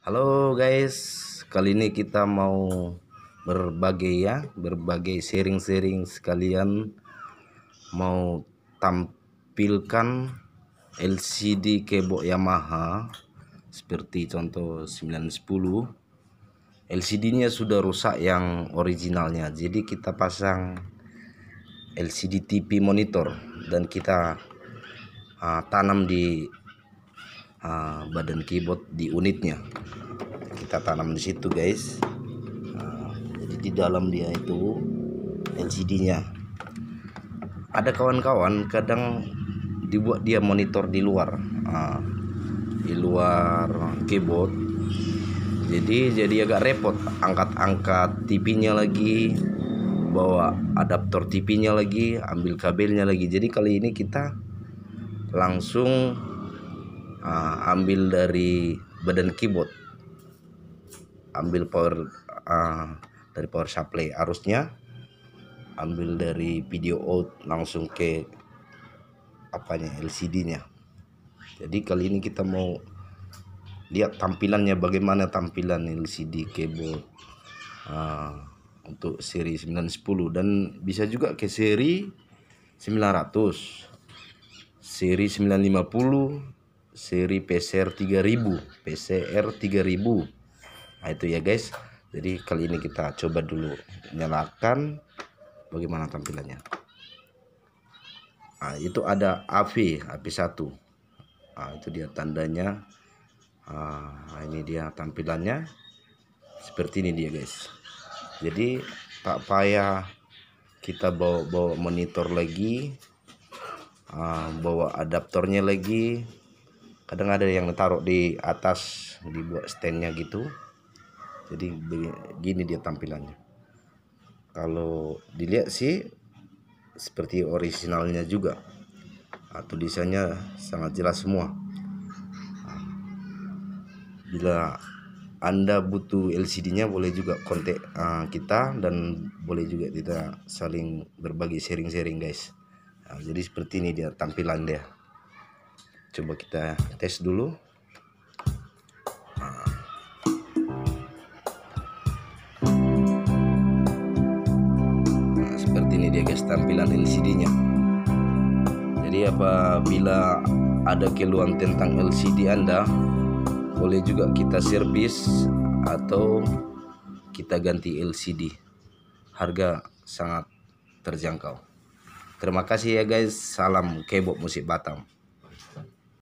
Halo guys, kali ini kita mau berbagi sharing-sharing sekalian, mau tampilkan LCD keyboard Yamaha seperti contoh 910. LCD-nya sudah rusak yang originalnya, jadi kita pasang LCD TV monitor dan kita tanam di badan keyboard di unitnya. Kita tanam di situ guys. Jadi di dalam dia itu LCD-nya. Ada kawan-kawan kadang dibuat dia monitor di luar keyboard. Jadi agak repot angkat-angkat TV-nya lagi, bawa adaptor TV-nya lagi, ambil kabelnya lagi. Jadi kali ini kita langsung ambil dari badan keyboard, ambil power dari power supply arusnya, ambil dari video out langsung ke LCD-nya. Jadi kali ini kita mau lihat tampilannya, bagaimana tampilan LCD keyboard untuk seri 910 dan bisa juga ke seri 900, seri 950, seri PCR 3000. Nah itu ya guys. Jadi kali ini kita coba dulu nyalakan bagaimana tampilannya. Nah, itu ada AP1. Nah, itu dia tandanya. Nah, ini dia tampilannya. Seperti ini dia guys. Jadi tak payah kita bawa monitor lagi, bawa adaptornya lagi. Kadang ada yang taruh di atas, dibuat standnya gitu. Jadi begini dia tampilannya. Kalau dilihat sih seperti originalnya juga. Tulisannya sangat jelas semua. Bila Anda butuh LCD-nya boleh juga kontak kita, dan boleh juga kita saling berbagi sharing-sharing guys. Jadi seperti ini dia tampilan dia. Coba kita tes dulu. Seperti ini dia guys tampilan LCD-nya. Jadi apabila ada keluhan tentang LCD Anda, boleh juga kita servis atau kita ganti LCD. Harga sangat terjangkau. Terima kasih ya guys. Salam keyboard musik Batam.